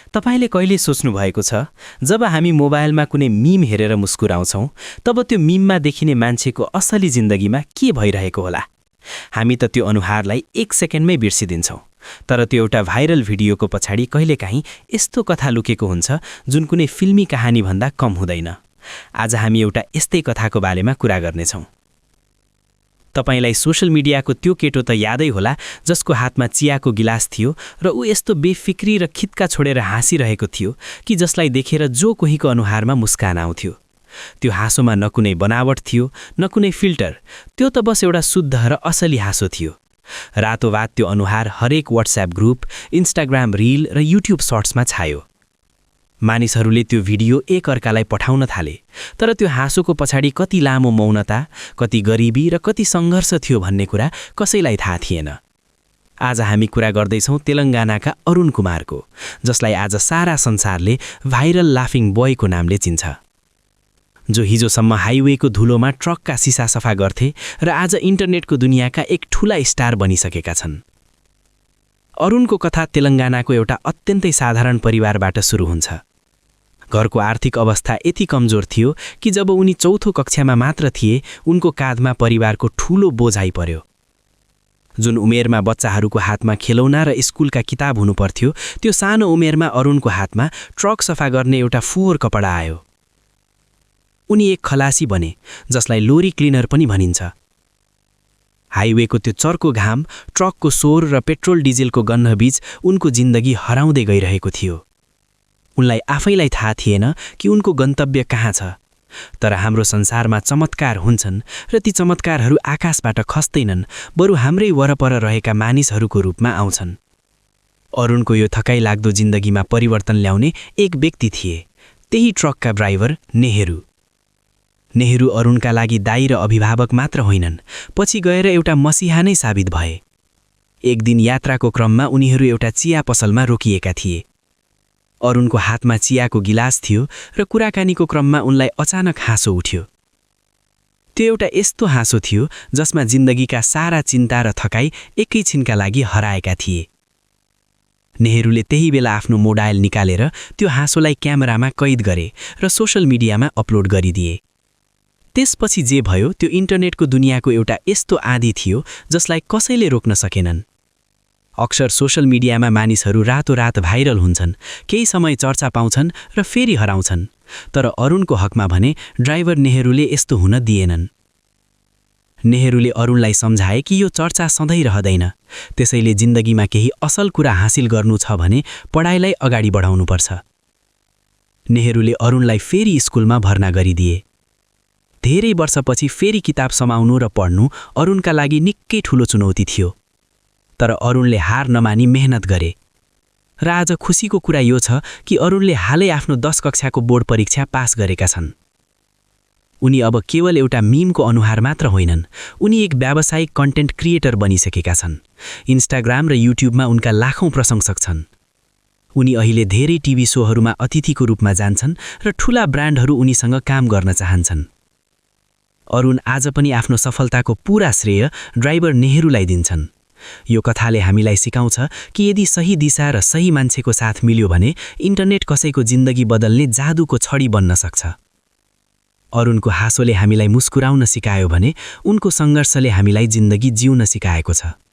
तपाईले कहिले सोच्नु भएको छ जब हामी मोबाइलमा कुनै मीम हेरेर मुस्कुराउँछौं तब त्यो मीममा देखिने मान्छेको असली जिन्दगीमा के भइरहेको होला? हामी त त्यो अनुहारलाई 1 सेकेन्डमै बिर्सिदिन्छौं। तर त्यो एउटा भाइरल भिडियोको पछाडि कहिलेकाहीँ यस्तो कथा लुकेको हुन्छ जुन कुनै फिल्मी कहानी भन्दा कम हुँदैन। आज हामी एउटा यस्तै कथाको बारेमा कुरा गर्नेछौं। तपाईलाई सोशल मिडियाको त्यो केटो त यादै होला जसको हातमा चियाको गिलास थियो र ऊ यस्तो बेफिक्री र खित्का छोडेर हाँसिरहेको थियो कि जसलाई देखेर जो कोहीको अनुहारमा मुस्कान आउँथ्यो। त्यो हाँसोमा न कुनै बनावट थियो न कुनै फिल्टर, त्यो त बस एउटा शुद्ध र असली हाँसो थियो। रातोरात त्यो अनुहार हरेक व्हाट्सएप ग्रुप, इन्स्टाग्राम रिल र युट्युब शर्ट्समा छायो। मानिसहरूले त्यो भिडियो एक अर्कालाई पठाउन थाले, तर त्यो हाँसोको पछाडि कति लामो मौनता, कति गरिबी र कति सङ्घर्ष थियो भन्ने कुरा कसैलाई थाहा थिएन। आज हामी कुरा गर्दैछौँ तेलङ्गानाका अरुण कुमारको, जसलाई आज सारा संसारले भाइरल लाफिङ बोयको नामले चिन्छ। जो हिजोसम्म हाइवेको धुलोमा ट्रकका सिसा सफा गर्थे र आज इन्टरनेटको दुनियाँका एक ठूला स्टार बनिसकेका छन्। अरुणको कथा तेलङ्गानाको एउटा अत्यन्तै साधारण परिवारबाट सुरु हुन्छ। घरको आर्थिक अवस्था यति कमजोर थियो कि जब उनी चौथो कक्षामा मात्र थिए उनको काँधमा परिवारको ठूलो बोझ आइपर्यो। जुन उमेरमा बच्चाहरूको हातमा खेलौना र स्कुलका किताब हुनुपर्थ्यो, त्यो सानो उमेरमा अरुणको हातमा ट्रक सफा गर्ने एउटा फोहोर कपडा आयो। उनी एक खलासी बने, जसलाई लोरी क्लिनर पनि भनिन्छ। हाइवेको त्यो चर्को घाम, ट्रकको शोर र पेट्रोल डिजेलको गन्धबीच उनको जिन्दगी हराउँदै गइरहेको थियो। उनलाई आफैलाई थाहा थिएन कि उनको गन्तव्य कहाँ छ। तर हाम्रो संसारमा चमत्कार हुन्छन् र ती चमत्कारहरू आकाशबाट खस्दैनन्, बरु हाम्रै वरपर रहेका मानिसहरूको रूपमा आउँछन्। अरुणको यो थकाइ लाग्दो जिन्दगीमा परिवर्तन ल्याउने एक व्यक्ति थिए, त्यही ट्रकका ड्राइभर नेहरू। नेहरू अरुणका लागि दाइ र अभिभावक मात्र होइनन्, पछि गएर एउटा मसीहा नै साबित भए। एक दिन यात्राको क्रममा उनीहरू एउटा चिया पसलमा रोकिएका थिए। अरुणको हातमा चियाको गिलास थियो र कुराकानीको क्रममा उनलाई अचानक हाँसो उठ्यो। त्यो एउटा यस्तो हाँसो थियो जसमा जिन्दगीका सारा चिन्ता र थकाइ एकैछिनका लागि हराएका थिए। नेहरूले त्यही बेला आफ्नो मोबाइल निकालेर त्यो हाँसोलाई क्यामेरामा कैद गरे र सोशल मिडियामा अपलोड गरिदिए। त्यसपछि जे भयो त्यो इन्टरनेटको दुनियाँको एउटा यस्तो आँधी थियो जसलाई कसैले रोक्न सकेनन्। अक्सर सोशल मिडियामा मानिसहरू रातोरात भाइरल हुन्छन्, केही समय चर्चा पाउँछन् र फेरि हराउँछन्। तर अरुणको हकमा भने ड्राइभर नेहरूले यस्तो हुन दिएनन्। नेहरूले अरुणलाई सम्झाए कि यो चर्चा सधैँ रहँदैन, त्यसैले जिन्दगीमा केही असल कुरा हासिल गर्नु छ भने पढाइलाई अगाडि बढाउनुपर्छ। नेहरूले अरुणलाई फेरि स्कुलमा भर्ना गरिदिए। धेरै वर्षपछि फेरि किताब समाउनु र पढ्नु अरुणका लागि निकै ठूलो चुनौती थियो। तर अरुणले हार नमानी मेहनत गरे। र आज खुसीको कुरा यो छ कि अरुणले हालै आफ्नो 10 कक्षाको बोर्ड परीक्षा पास गरेका छन्। उनी अब केवल एउटा मीमको अनुहार मात्र होइनन्, उनी एक व्यावसायिक कन्टेन्ट क्रिएटर बनिसकेका छन्। इन्स्टाग्राम र युट्युबमा उनका लाखौं प्रशंसक छन्। उनी अहिले धेरै टिभी शोहरूमा अतिथिको रूपमा जान्छन् र ठूला ब्रान्डहरू उनीसँग काम गर्न चाहन्छन्। अरुण आज पनि आफ्नो सफलताको पूरा श्रेय ड्राइभर नेहरूलाई दिन्छन्। यो कथाले हामीलाई सिकाउँछ कि यदि सही दिशा र सही मान्छेको साथ मिल्यो भने इन्टरनेट कसैको जिन्दगी बदल्ने जादुको छडी बन्न सक्छ। अरुणको हाँसोले हामीलाई मुस्कुराउन सिकायो भने उनको सङ्घर्षले हामीलाई जिन्दगी जिउन सिकाएको छ।